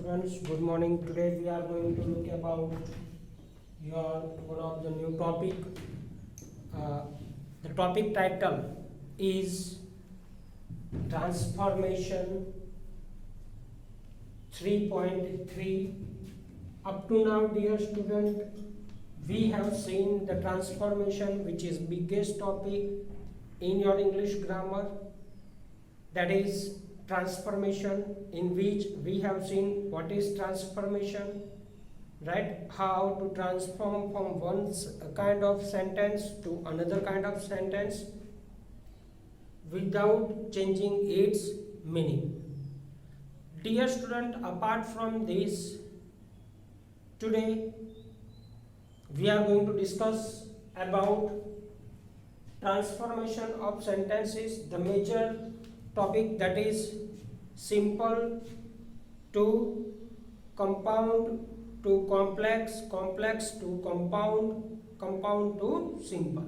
students, good morning. Today we are going to look about your one of the new topic. The topic title is Transformation 3.3. Up to now, dear student, we have seen the transformation, which is biggest topic in your English grammar. That is transformation, in which we have seen what is transformation, right? How to transform from one kind of sentence to another kind of sentence without changing its meaning. Dear student, apart from this, today we are going to discuss about transformation of sentences, the major topic, that is simple to compound to complex, complex to compound, compound to simple.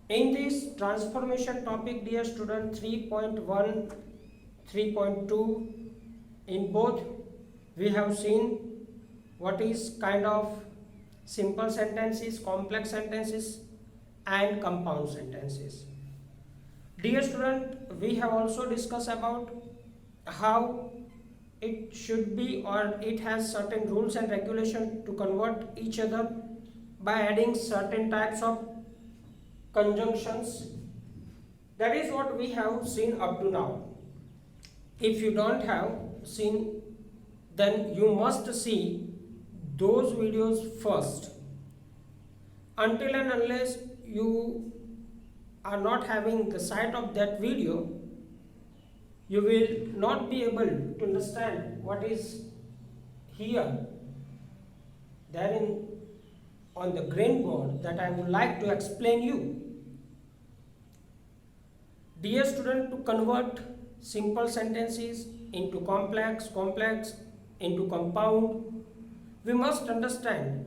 In this transformation topic, dear student, 3.1, 3.2, in both we have seen what is kind of simple sentences, complex sentences and compound sentences. Dear student, we have also discussed about how it should be, or it has certain rules and regulation to convert each other by adding certain types of conjunctions. That is what we have seen up to now. If you don't have seen, then you must see those videos first. Until and unless you are not having the sight of that video, you will not be able to understand what is here therein on the green board that I would like to explain you. Dear student, to convert simple sentences into complex, complex into compound, we must understand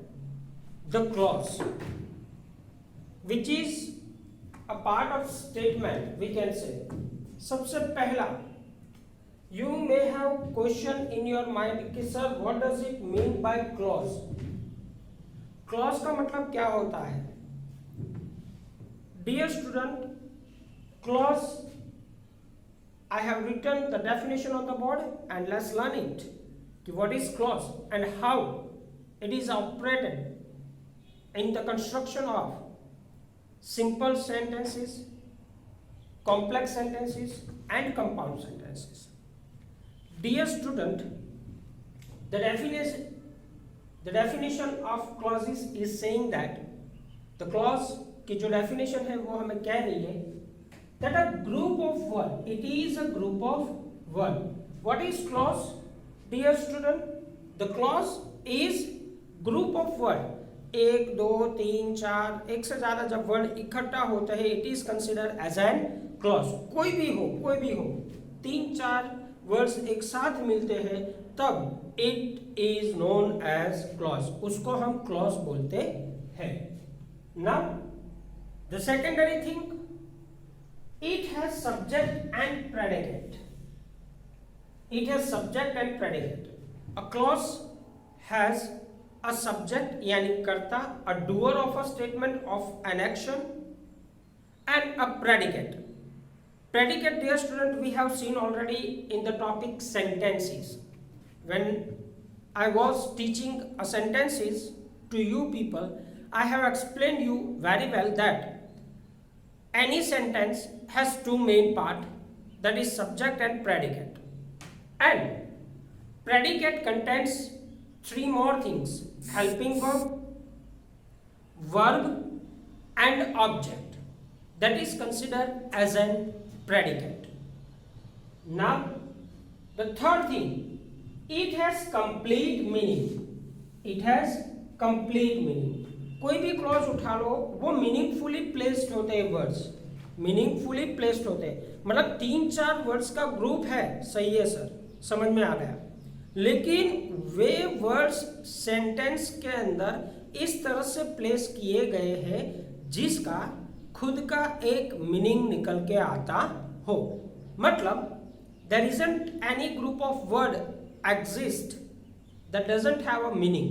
the clause, which is a part of statement, we can say. सबसे पहला, you may have question in your mind कि sir, what does it mean by clause? Clause का मतलब क्या होता है? Dear student, clause, I have written the definition on the board, and let's learn it. What is clause and how it is operated in the construction of simple sentences, complex sentences and compound sentences. Dear student, the definition of clauses is saying that the clause की जो definition है वो हमें कह रही है that a group of word, it is a group of word. What is clause? Dear student, the clause is group of word. एक, दो, तीन, चार, एक से ज्यादा जब वर्ड इकट्ठा होता है, it is consider as an clause. कोई भी हो, तीन चार वर्ड्स एक साथ मिलते हैं, तब it is known as clause. उसको हम क्लॉज बोलते हैं. Now the secondary thing, it has subject and predicate. It has subject and predicate. A clause has a subject यानी कर्ता, a doer of a statement of an action, and a predicate. Predicate, dear student, we have seen already in the topic sentences. When I was teaching a sentences to you people, I have explained you very well that any sentence has two main parts, that is subject and predicate. And predicate contains three more things: helping verb, verb and object. That is considered as an predicate. Now the third thing, it has complete meaning. It has complete meaning. कोई भी clause उठा लो, वो meaningfully placed होते हैं words, meaningfully placed होते हैं. मतलब तीन चार वर्ड्स का ग्रुप है, सही है सर, समझ में आ गया. लेकिन वे वर्ड्स सेंटेंस के अंदर इस तरह से प्लेस किए गए हैं जिसका खुद का एक मीनिंग निकल के आता हो. मतलब there isn't any group of word exist that doesn't have a meaning,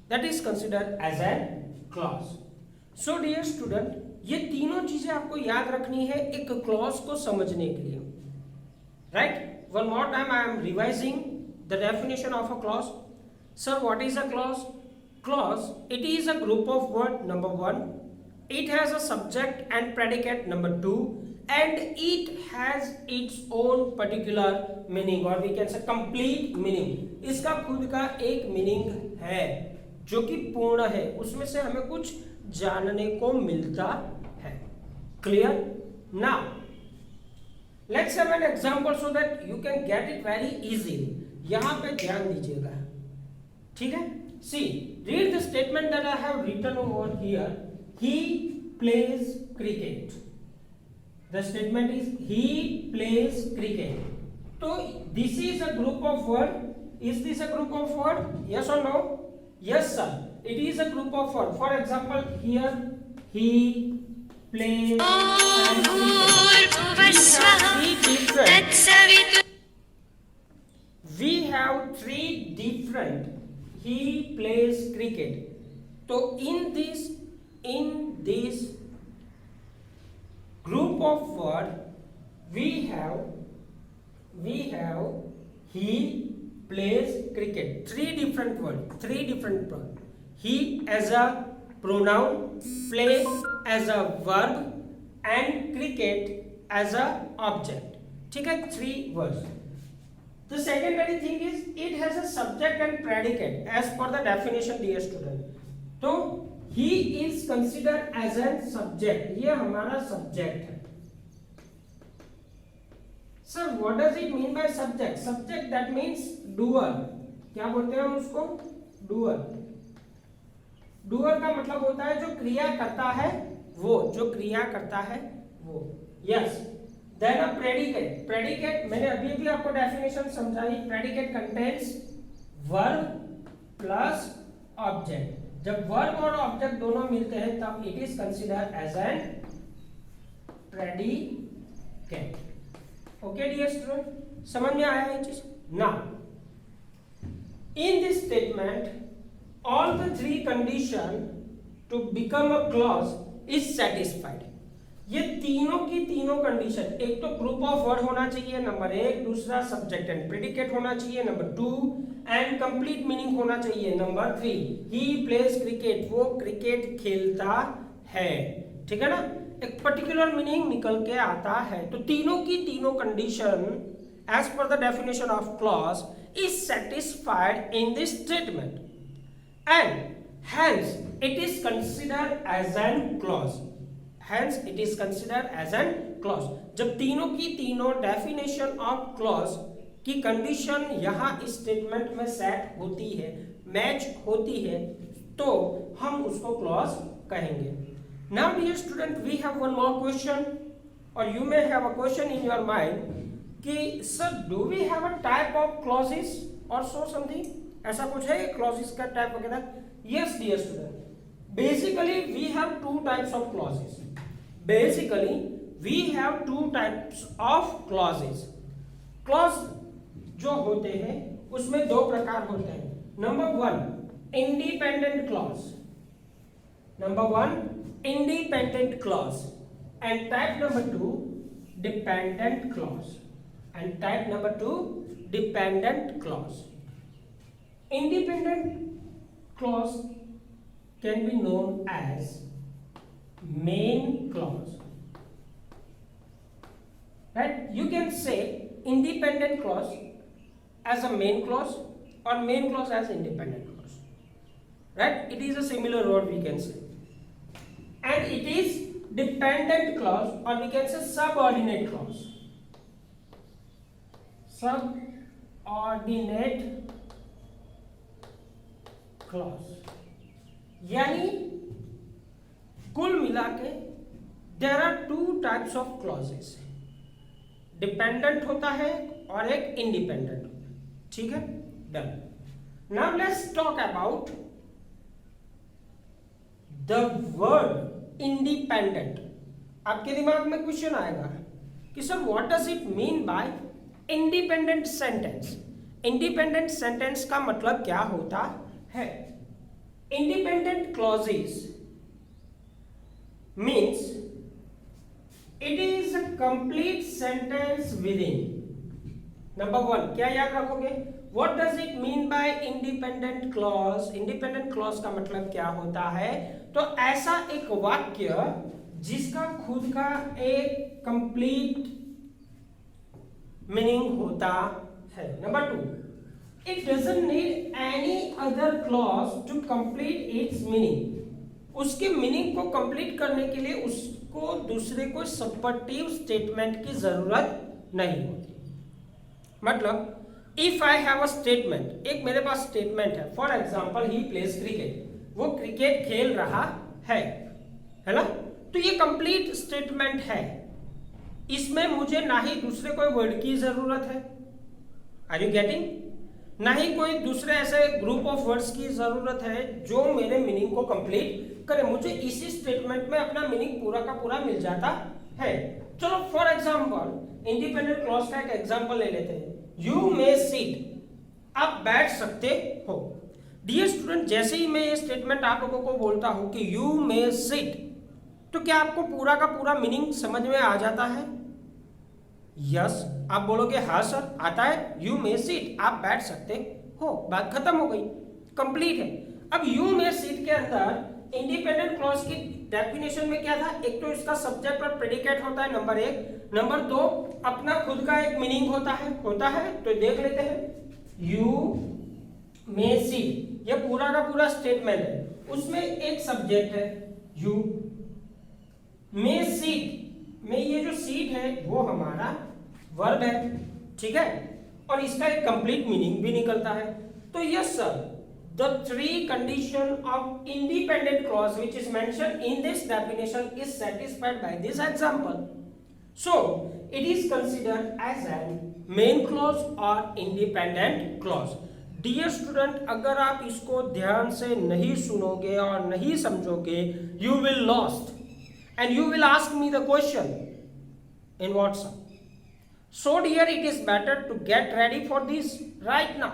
that is considered as a clause. So dear student, ये तीनों चीजें आपको याद रखनी है एक क्लॉज को समझने के लिए, right? One more time I am revising the definition of a clause. Sir, what is a clause? Clause, it is a group of words, number one. It has a subject and predicate, number two. And it has its own particular meaning, or we can say complete meaning. इसका खुद का एक meaning है जो कि पूर्ण है, उसमें से हमें कुछ जानने को मिलता है. Clear? Now, let's have an example so that you can get it very easily. यहाँ पे ध्यान दीजिएगा, ठीक है? See, read the statement that I have written over here. He plays cricket. The statement is he plays cricket. So this is a group of word. Is this a group of word? Yes or no? Yes, sir. It is a group of word. For example, here he plays cricket. We have three different. He plays cricket. So in this group of word we have he plays cricket. Three different words. He as a pronoun, play as a verb and cricket as a object. ठीक है, 3 words. The secondary thing is it has a subject and predicate as per the definition, dear student. तो he is considered as a subject. ये हमारा subject है. Sir, what does it mean by subject? Subject that means doer. क्या बोलते हैं हम उसको? Doer. Doer का मतलब होता है जो क्रिया करता है वो, जो क्रिया करता है वो. Yes. Then a predicate. Predicate मैंने अभी आपको definition समझाई. Predicate contains verb plus object. जब वर्ब और ऑब्जेक्ट दोनों मिलते हैं तब it is considered as an predicate. Okay dear student, समझ में आया ये चीज? Now in this statement all the 3 condition to become a clause is satisfied. ये तीनों की तीनों कंडीशन, एक तो ग्रुप ऑफ वर्ड होना चाहिए नंबर 1, दूसरा सब्जेक्ट एंड प्रेडिकेट होना चाहिए नंबर 2, एंड कंप्लीट मीनिंग होना चाहिए नंबर 3. ही प्लेज क्रिकेट, वो क्रिकेट खेलता है. ठीक है ना, एक पर्टिकुलर मीनिंग निकल के आता है. तो तीनों की तीनों condition as per the definition of clause is satisfied in this statement and hence it is considered as an clause. Hence it is considered as an clause. जब तीनों की तीनों definition of clause की कंडीशन यहाँ इस statement में set होती है, मैच होती है, तो हम उसको clause कहेंगे. Now dear student, we have one more question, or you may have a question in your mind कि sir do we have a type of clauses or so something? ऐसा कुछ है clauses का type वगैरह? Yes dear student. Basically we have 2 types of clauses. Basically we have 2 types of clauses. Clause जो होते हैं उसमें 2 प्रकार होते हैं. Number 1 independent clause. Number 1 independent clause and type number 2 dependent clause. And type number 2 dependent clause. Independent clause can be known as main clause, right? You can say independent clause as a main clause or main clause as independent clause, right? It is a similar word we can say. And it is dependent clause, or we can say subordinate clause. Subordinate clause. यानी कुल मिला के there are 2 types of clauses. Dependent होता है और एक independent होता है. ठीक है, done. Now let's talk about the word independent. आपके दिमाग में क्वेश्चन आएगा कि sir what does it mean by independent sentence. Independent sentence का मतलब क्या होता है? Independent clauses means it is a complete sentence within. Number 1 क्या याद रखोगे? What does it mean by independent clause? Independent clause का मतलब क्या होता है? तो ऐसा एक वाक्य जिसका खुद का एक कंप्लीट मीनिंग होता है। Number 2, it doesn't need any other clause to complete its meaning। उसके मीनिंग को कंप्लीट करने के लिए उसको दूसरे कोई सपोर्टिव स्टेटमेंट की जरूरत नहीं होती। मतलब if I have a statement, एक मेरे पास स्टेटमेंट है, for example he plays cricket, वो क्रिकेट खेल रहा है ना, तो ये कंप्लीट स्टेटमेंट है। इसमें मुझे ना ही दूसरे कोई वर्ड की जरूरत है, आर यू गेटिंग? ना ही कोई दूसरे ऐसे ग्रुप ऑफ वर्ड्स की जरूरत है जो मेरे मीनिंग को कंप्लीट करे। मुझे इसी स्टेटमेंट में अपना मीनिंग पूरा का पूरा मिल जाता है। चलो फॉर एग्जांपल इंडिपेंडेंट क्लॉज का एक एग्जांपल ले लेते हैं। यू मे सिट, आप बैठ सकते हो। डियर स्टूडेंट, जैसे ही मैं ये स्टेटमेंट आप लोगों को बोलता हूं कि यू मे सिट, तो क्या आपको पूरा का पूरा मीनिंग समझ में आ जाता है? यस, आप बोलोगे हाँ सर आता है। यू मे सीट, आप बैठ सकते हो, बात खत्म हो गई, कंप्लीट है। अब यू मे सीट के अंदर इंडिपेंडेंट क्लॉज की डेफिनेशन में क्या था? एक तो इसका सब्जेक्ट और प्रेडिकेट होता है, नंबर 1। नंबर 2, अपना खुद का एक मीनिंग होता है। तो देख लेते हैं। यू मे सीट, ये पूरा का पूरा स्टेटमेंट है, उसमें एक सब्जेक्ट है यू। मे सीट में ये जो सीट है वो हमारा वर्ब है, ठीक है, और इसका एक कंप्लीट मीनिंग भी निकलता है। तो yes sir, the 3 condition of independent clause which is mentioned in this definition is satisfied by this example, so it is considered as an main clause और इंडिपेंडेंट क्लॉज। डियर स्टूडेंट, अगर आप इसको ध्यान से नहीं सुनोगे और नहीं समझोगे, you will lost and you will ask me the question in WhatsApp. So dear, it is better to get ready for this right now.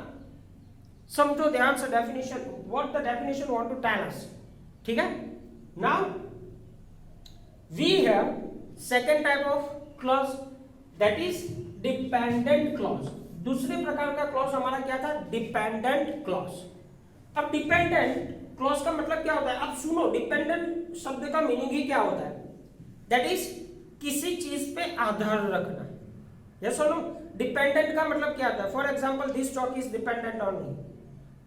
समझो ध्यान से definition, what the definition want to tell us, ठीक है? Now we have second type of clause, that is dependent clause। दूसरे प्रकार का clause हमारा क्या था? dependent clause। अब डिपेंडेंट क्लॉज का मतलब क्या होता है? अब सुनो, डिपेंडेंट शब्द का मीनिंग ही क्या होता है? दैट इज किसी चीज पे आधार रखना। यस और नो? डिपेंडेंट का मतलब क्या होता है? For example this Chowk is dependent on me,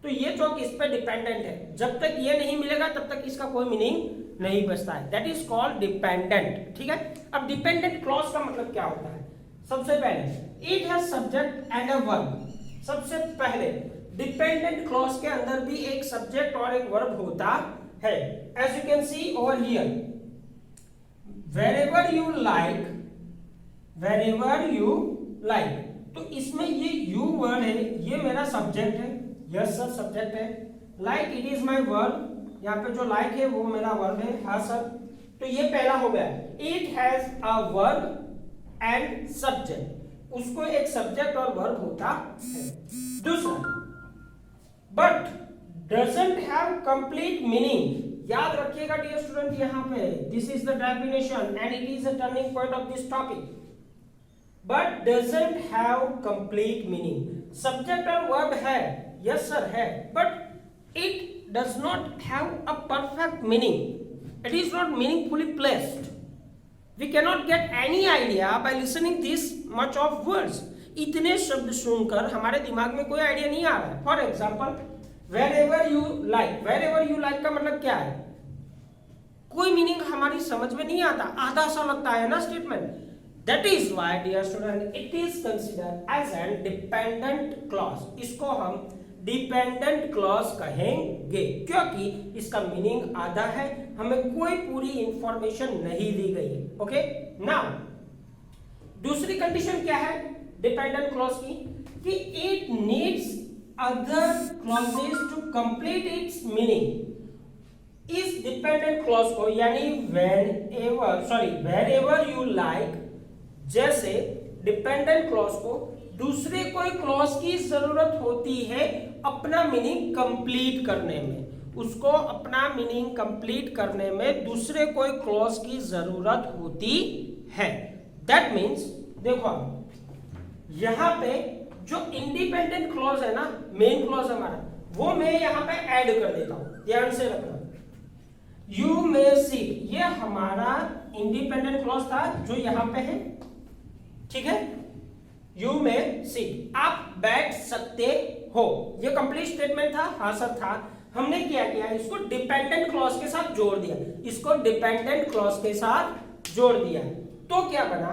तो ये चौक इस पे डिपेंडेंट है। जब तक ये नहीं मिलेगा तब तक इसका कोई मीनिंग नहीं बचता है। दैट इज कॉल्ड डिपेंडेंट, ठीक है? अब डिपेंडेंट क्लॉज का मतलब क्या होता है? सबसे पहले it has subject and a verb. सबसे पहले डिपेंडेंट क्लॉज के अंदर भी एक सब्जेक्ट और एक वर्ब होता है। As you can see over here, wherever you like, तो इसमें ये you वर्ड है, ये मेरा सब्जेक्ट है। यस सर, सब्जेक्ट है। like it is my verb, यहाँ पे जो like है वो मेरा वर्ब है। हाँ सर, तो ये पहला हो गया। it has a verb and subject, उसको एक सब्जेक्ट और वर्ब होता है। दूसरा, but doesn't have complete meaning। याद रखिएगा डियर स्टूडेंट, यहाँ पे this is the definition and it is the turning point of this topic. But doesn't have complete meaning. Subject और वर्ब है, यस सर है, but it does not have a perfect meaning. It is not meaningfully placed. We can not get any idea by listening this much of words. इतने शब्द सुनकर हमारे दिमाग में कोई आइडिया नहीं आ रहा है। For example wherever you like का मतलब क्या है? कोई मीनिंग हमारी समझ में नहीं आता, आधा सा लगता है ना statement. That is why dear student it is considered as an dependent clause. इसको हम डिपेंडेंट क्लॉज कहेंगे क्योंकि इसका मीनिंग आधा है, हमें कोई पूरी इंफॉर्मेशन नहीं दी गई है। ओके, नाउ दूसरी कंडीशन क्या है डिपेंडेंट क्लॉज की? कि it needs other clauses to complete its meaning। इस डिपेंडेंट क्लॉज को यानी wherever you like जैसे डिपेंडेंट क्लॉज को दूसरे कोई क्लॉज की जरूरत होती है अपना मीनिंग कंप्लीट करने में, उसको अपना मीनिंग कंप्लीट करने में दूसरे कोई क्लॉज की जरूरत होती है। दैट मीन्स देखो यहां पे जो इंडिपेंडेंट क्लॉज है ना, मेन क्लॉज हमारा, वो मैं यहां पे ऐड कर देता हूं, ध्यान से रखना। यू मे सिट, ये हमारा इंडिपेंडेंट क्लॉज था जो यहां पे है, ठीक है। यू मे सिट, आप बैठ सकते हो, ये कंप्लीट स्टेटमेंट था, हाँ सर था। हमने क्या किया, इसको डिपेंडेंट क्लॉज के साथ जोड़ दिया, इसको डिपेंडेंट क्लॉज के साथ जोड़ दिया, तो क्या बना,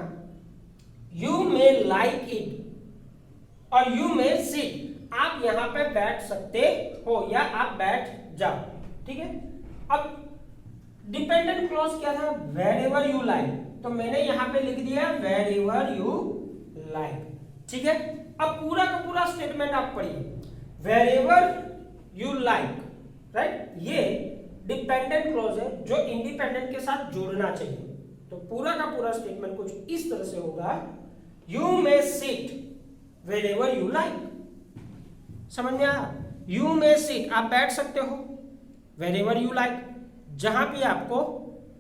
यू मे लाइक इट और यू मे सिट, आप यहां पे बैठ सकते हो या आप बैठ जाओ, ठीक है। अब डिपेंडेंट क्लॉज क्या था, वेर एवर यू लाइक, तो मैंने यहां पे लिख दिया वेर एवर यू लाइक, ठीक है। अब पूरा का पूरा स्टेटमेंट आप पढ़िए, wherever you like, right, ये डिपेंडेंट क्लॉज है जो इंडिपेंडेंट के साथ जोड़ना चाहिए। तो पूरा का पूरा स्टेटमेंट कुछ इस तरह से होगा, you may sit wherever you like, समझ में आया, यू मे सिट, आप बैठ सकते हो, वेर एवर यू लाइक, जहां भी आपको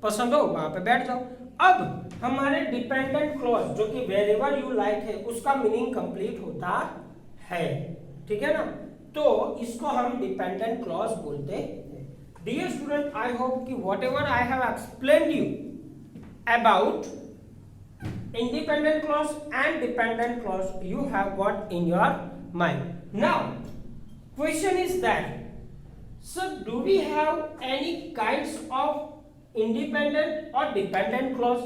पसंद हो वहां पे बैठ जाओ। अब हमारे डिपेंडेंट क्लॉज जो कि वेर एवर यू लाइक है, उसका मीनिंग कंप्लीट होता है, ठीक है ना, तो इसको हम डिपेंडेंट क्लॉज बोलते हैं। डियर स्टूडेंट, आई होप कि what ever I have explained you about independent clause and dependent clause you have got in your mind. Now question is that, so do we have any kinds of independent or dependent clause?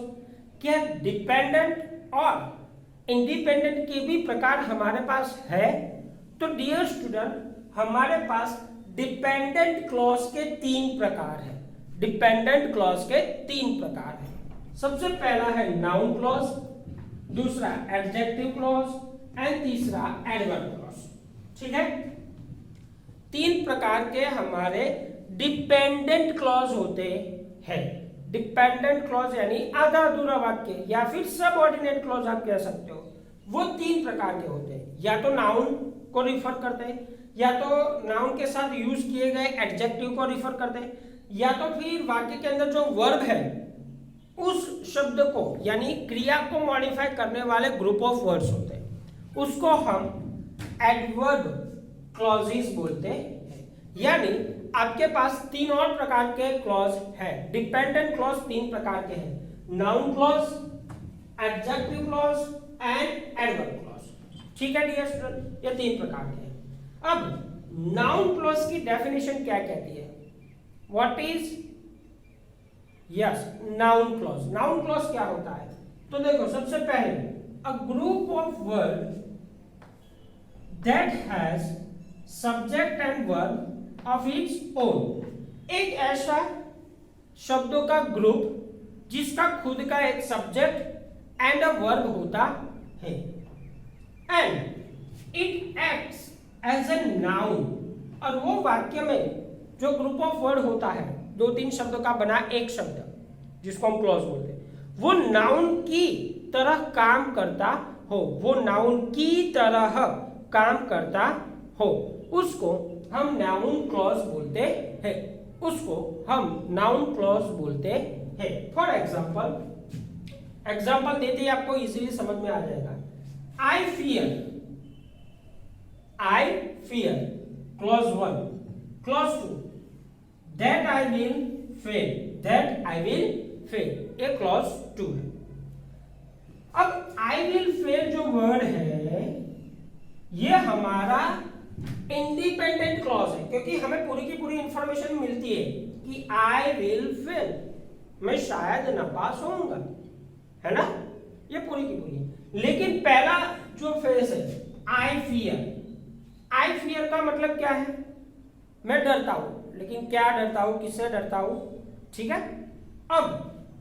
क्या dependent और independent के भी प्रकार हमारे पास है? तो dear student, हमारे पास dependent clause के 3 प्रकार है, डिपेंडेंट क्लॉज के 3 प्रकार है। सबसे पहला है नाउन क्लॉज, दूसरा एडजेक्टिव क्लॉज एंड तीसरा एडवर्ब क्लॉज, ठीक है। 3 प्रकार के हमारे डिपेंडेंट क्लॉज होते हैं। डिपेंडेंट क्लॉज यानी आधा अधूरा वाक्य या फिर सबऑर्डिनेट क्लॉज आप कह सकते हो, वो 3 प्रकार के होते हैं। या तो नाउन को रिफर करते हैं, या तो नाउन के साथ यूज किए गए एडजेक्टिव को रिफर करते हैं, या तो फिर वाक्य के अंदर जो वर्ब है उस शब्द को यानी क्रिया को मॉडिफाई करने वाले ग्रुप ऑफ वर्ड्स होते हैं, उसको हम एडवर्ब क्लॉजेस बोलते हैं। यानी आपके पास 3 और प्रकार के क्लॉज है। डिपेंडेंट क्लॉज 3 प्रकार के हैं, noun clause, adjective clause and adverb clause, ठीक है डियर स्टूडेंट, ये 3 प्रकार के हैं। अब नाउन क्लॉज की डेफिनेशन क्या कहती है, what is yes noun clause. Noun clause क्या होता है, तो देखो सबसे पहले a group of word that has subject and verb of its own, एक ऐसा शब्दों का ग्रुप जिसका खुद का एक सब्जेक्ट एंड अ वर्ब होता है, and it acts as a noun, और वो वाक्य में जो ग्रुप ऑफ वर्ड होता है 2-3 शब्दों का बना एक शब्द जिसको हम क्लॉज बोलते हैं, वो नाउन की तरह काम करता हो, वो नाउन की तरह काम करता हो, उसको हम नाउन क्लॉज बोलते हैं, उसको हम नाउन क्लॉज बोलते हैं। फॉर एग्जाम्पल देते ही आपको इजीली समझ में आ जाएगा। I fear clause 1, clause 2 that I will fail, ये क्लॉज 2 है। अब I will fail जो वर्ड है ये हमारा इंडिपेंडेंट क्लॉज है, क्योंकि हमें पूरी की पूरी इंफॉर्मेशन मिलती है कि I will fail, मैं शायद नापास होऊंगा, है ना, ये पूरी की पूरी। लेकिन पहला जो फेस है I fear का मतलब क्या है, मैं डरता हूं, लेकिन क्या डरता हूं, किससे डरता हूं, ठीक है। अब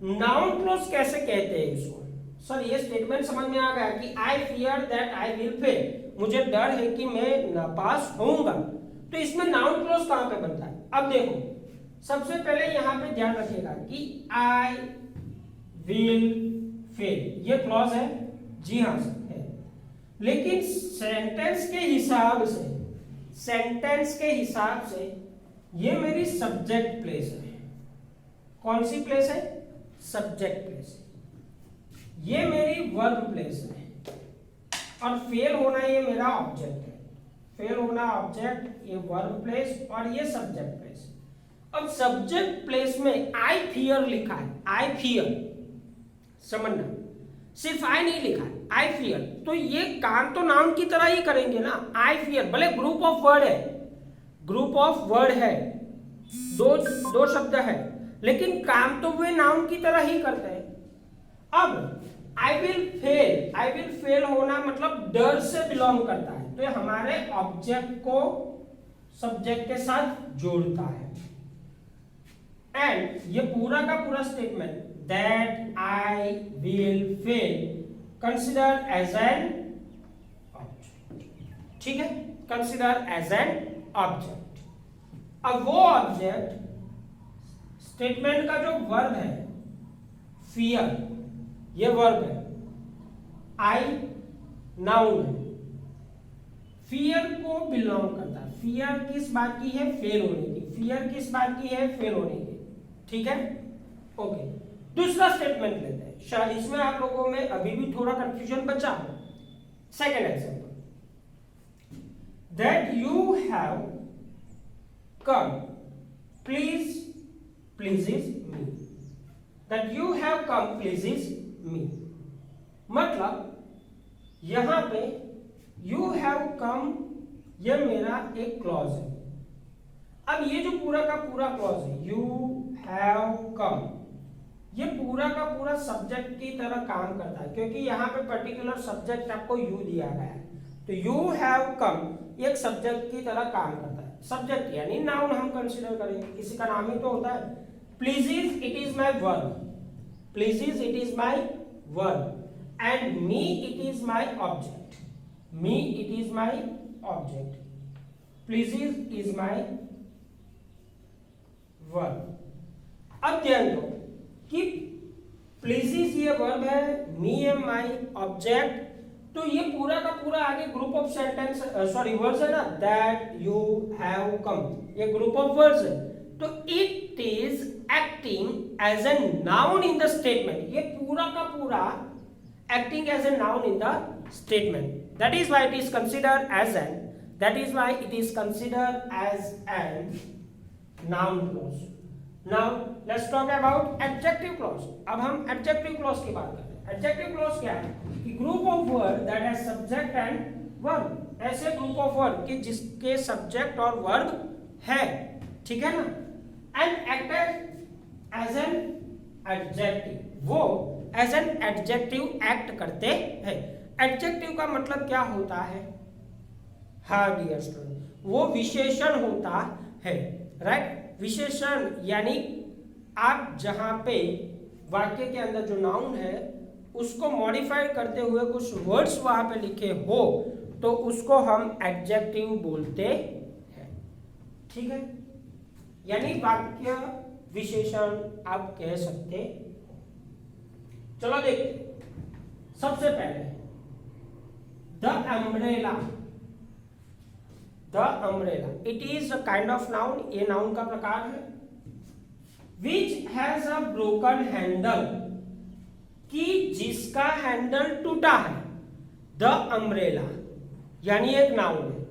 नाउन क्लॉज कैसे कहते हैं इसको, सर ये स्टेटमेंट समझ में आ गया कि I fear that I will fail, मुझे डर है कि मैं नापास होऊंगा, तो इसमें नाउन क्लॉज कहां पे बनता है। अब देखो सबसे पहले यहां पे ध्यान रखिएगा कि आई विल फेल, ये क्लॉज है, जी हाँ है। लेकिन सेंटेंस के हिसाब से ये मेरी सब्जेक्ट प्लेस है। कौन सी प्लेस है? Subject place. ये मेरी वर्ब प्लेस है और फेल होना ये मेरा ऑब्जेक्ट है। फेल होना ऑब्जेक्ट, ये वर्ब प्लेस और ये सब्जेक्ट प्लेस। अब सब्जेक्ट प्लेस में आई फियर लिखा है। आई फियर, समझना, सिर्फ आई नहीं लिखा है, आई फियर। तो ये काम तो नाउन की तरह ही करेंगे ना। आई फियर भले ग्रुप ऑफ वर्ड है, ग्रुप ऑफ वर्ड है, दो शब्द है, लेकिन काम तो वे नाउन की तरह ही करते हैं। अब आई विल फेल होना मतलब डर से बिलोंग करता है, तो ये हमारे ऑब्जेक्ट को सब्जेक्ट के साथ जोड़ता है। एंड ये पूरा का पूरा statement that I will fail consider as an object. ठीक है, कंसिडर एज एन ऑब्जेक्ट। अब वो ऑब्जेक्ट स्टेटमेंट का जो वर्ब है फियर, ये वर्ब है, आई नाउन है, फियर को बिलोंग करता है। फियर किस बात की है? फेल होने की। फियर किस बात की है? फेल होने की। ठीक है, ओके। दूसरा स्टेटमेंट लेते हैं, शायद इसमें आप लोगों में अभी भी थोड़ा कंफ्यूजन बचा हो। Second example, that you have come pleases me. That you have come pleases me मतलब यहां पे यू हैव कम ये मेरा एक क्लॉज है। अब ये जो पूरा का पूरा क्लॉज है यू हैव कम, ये पूरा का पूरा सब्जेक्ट की तरह काम करता है, क्योंकि यहाँ पे पर्टिकुलर सब्जेक्ट आपको यू दिया गया है। तो यू हैव कम एक सब्जेक्ट की तरह काम करता है। सब्जेक्ट यानी नाउन हम कंसीडर करेंगे, किसी का नाम ही तो होता है। Pleases it is my verb, pleases it is my verb and me it is my object. Me it is my object. Pleases is my verb. अब ध्यान दो कि प्लीजेस ये वर्ब है, मी एम माई ऑब्जेक्ट, तो ये पूरा का पूरा आगे ग्रुप ऑफ सेंटेंस वर्ड्स है ना, दैट यू हैव कम, ये ग्रुप ऑफ वर्ड्स है। तो it is acting as a noun in the statement, ये पूरा का पूरा acting as a noun in the statement. That is why it is considered as an noun clause. Now let's talk about adjective clause. अब हम adjective clause की बात करते हैं। Adjective clause क्या है? कि group of word that has subject and verb, ऐसे group of word कि जिसके subject और verb है, ठीक है ना, and acted as an adjective, वो एज एन एडजेक्टिव एक्ट करते हैं। एडजेक्टिव का मतलब क्या होता है? हाँ डियर स्टूडेंट, वो विशेषण होता है, राइट। विशेषण यानी आप जहां पे वाक्य के अंदर जो नाउन है उसको मॉडिफाई करते हुए कुछ वर्ड्स वहां पे लिखे हो तो उसको हम एडजेक्टिव बोलते हैं, ठीक है। यानी वाक्य विशेषण आप कह सकते। चलो देखते, सबसे पहले the umbrella. The umbrella it is a kind of noun, ये नाउन का प्रकार है। Which has a broken handle, कि जिसका हैंडल टूटा है। द अम्ब्रेला यानी एक नाउन है,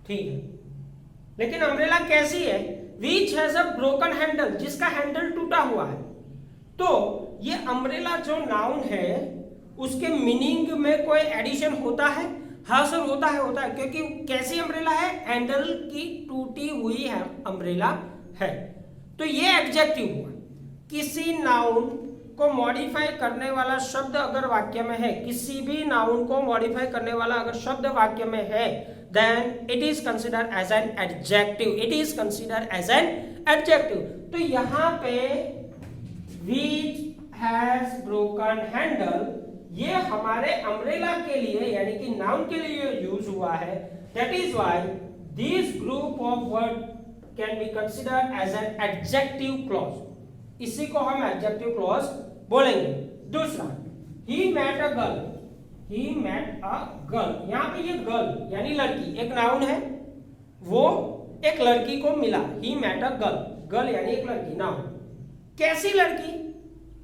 ठीक है, लेकिन अम्ब्रेला कैसी है? Which has a broken handle, जिसका हैंडल टूटा हुआ है। तो ये अम्ब्रेला जो नाउन है उसके मीनिंग में कोई एडिशन होता है? हाँ सर होता है, क्योंकि कैसी अम्ब्रेला है? हैंडल की टूटी हुई है अम्ब्रेला है। तो ये एडजेक्टिव हुआ। किसी नाउन को मॉडिफाई करने वाला शब्द अगर वाक्य में है, किसी भी नाउन को मॉडिफाई करने वाला अगर शब्द वाक्य में है, then it is considered as an adjective. It is considered as an adjective. तो यहाँ पे which has broken handle, ये हमारे अम्ब्रेला के लिए यानी कि नाउन के लिए यूज हुआ है। That is why this group of word can be considered as an adjective clause. इसी को हम adjective clause बोलेंगे। दूसरा, he met a girl, he met a girl। यहाँ पे ये गर्ल यानी लड़की एक नाउन है, वो एक लड़की को मिला। he met a girl, girl यानी एक लड़की, नाउन। कैसी लड़की?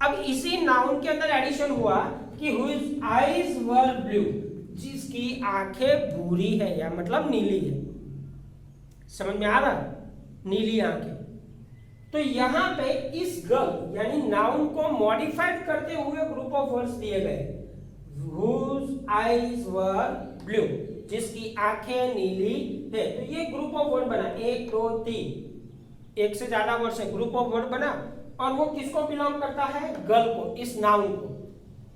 अब इसी नाउन के अंदर एडिशन हुआ कि whose eyes were blue, जिसकी आंखें भूरी है या मतलब नीली है। समझ में आ रहा? नीली आंखें। तो यहाँ पे इस गर्ल यानी नाउन को मॉडिफाइड करते हुए ग्रुप ऑफ वर्ड्स दिए गए। whose eyes were blue, जिसकी आंखें नीली है। तो ये ग्रुप ऑफ वर्ड बना, 1 2 3, एक से ज्यादा वर्ड से ग्रुप ऑफ वर्ड बना, और वो किसको बिलोंग करता है? गर्ल को, इस नाउन को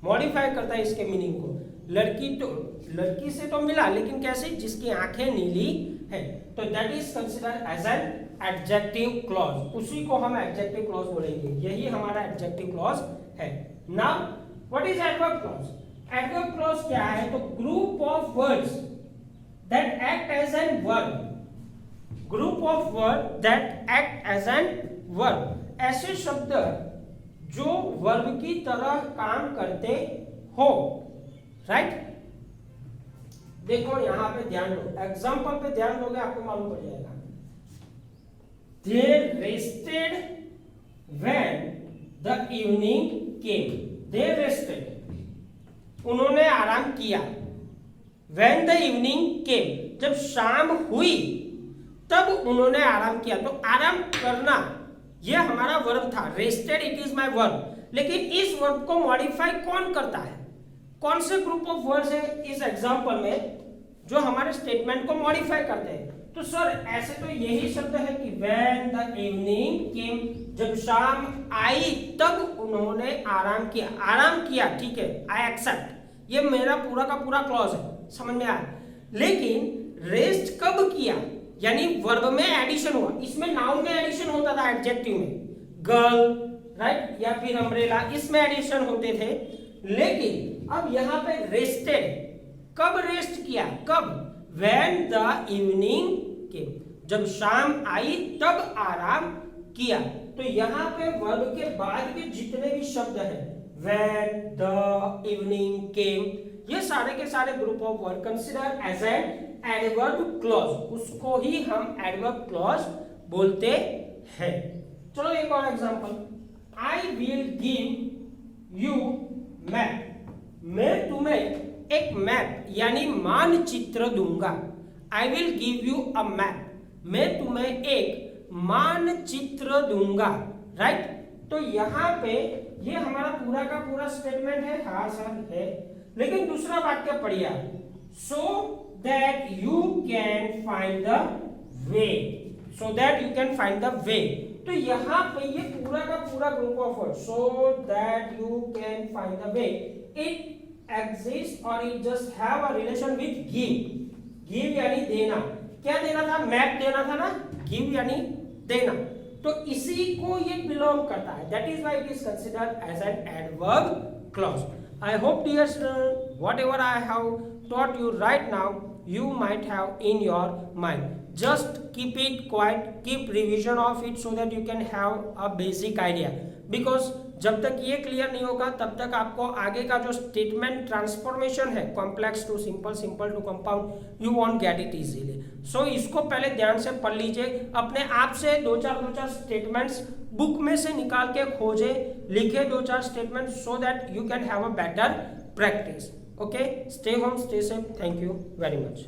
मॉडिफाई करता है इसके मीनिंग को। लड़की से तो मिला, लेकिन कैसे? जिसकी आंखें नीली है। तो that is considered as an adjective clause. उसी को हम एडजेक्टिव क्लॉज बोलेंगे, यही हमारा एडजेक्टिव क्लॉज है। Now what is adverb clause? Adverb clause क्या है? तो group of words that act as an verb. Group of word that act as an verb, ऐसे शब्द जो वर्ब की तरह काम करते हो। राइट? देखो यहां पे ध्यान दो, एग्जांपल पे ध्यान दोगे आपको मालूम पड़ जाएगा। They rested when the evening came. They rested, उन्होंने आराम किया। When the evening came, जब शाम हुई तब उन्होंने आराम किया। तो आराम करना ये हमारा वर्ब था, rested it is my verb. लेकिन इस वर्ब को मॉडिफाई कौन करता है? कौन से ग्रुप ऑफ वर्ड्स है इस एग्जांपल में जो हमारे स्टेटमेंट को मॉडिफाई करते हैं? तो सर ऐसे तो यही शब्द है कि when the evening came, जब शाम आई तब उन्होंने आराम किया। आराम किया, ठीक है, आई एक्सेप्ट, ये मेरा पूरा का पूरा क्लॉज है, समझ में आया। लेकिन रेस्ट कब किया? यानी वर्ब में एडिशन हुआ। इसमें नाउन में एडिशन होता था, एडजेक्टिव में गर्ल, राइट, या फिर अम्ब्रेला, इसमें एडिशन होते थे। लेकिन अब यहाँ पे रेस्टेड, कब रेस्ट किया? कब? When the evening came, जब शाम आई तब आराम किया। तो यहाँ पे वर्ब के बाद के जितने भी शब्द हैं, when the evening came, ये सारे के सारे group of word consider as an adverb clause, उसको ही हम एडवर्ब क्लॉज बोलते हैं। चलो एक और example, I will give you map, मैं तुम्हें एक मैप यानी मानचित्र दूंगा। I will give you a map, मैं तुम्हें एक मानचित्र दूंगा। राइट? तो यहाँ पे ये हमारा पूरा का पूरा स्टेटमेंट है। हाँ सर है, लेकिन दूसरा वाक्य पढ़िए, so that you can find the way, so that you can find the way. तो यहाँ पे ये पूरा का पूरा group of word, so that you can find the way, it exist or it just have a relation with give। give यानी देना, क्या देना था? मैप देना था ना, give यानी देना। तो इसी को ये बिलोंग करता है, that is why it is considered as an adverb clause। I hope dear students, whatever I have taught you right now, you might have in your mind। just keep it quiet, keep revision of it so that you can have a basic idea, because जब तक ये clear नहीं होगा तब तक आपको आगे का जो स्टेटमेंट ट्रांसफॉर्मेशन है, complex to simple, simple to compound, you want get it easily. So इसको पहले ध्यान से पढ़ लीजिए, अपने आप से दो चार स्टेटमेंट्स बुक में से निकाल के खोजे, लिखे 2-4 statement, so that you can have a better practice. Okay, stay home, stay safe, thank you very much.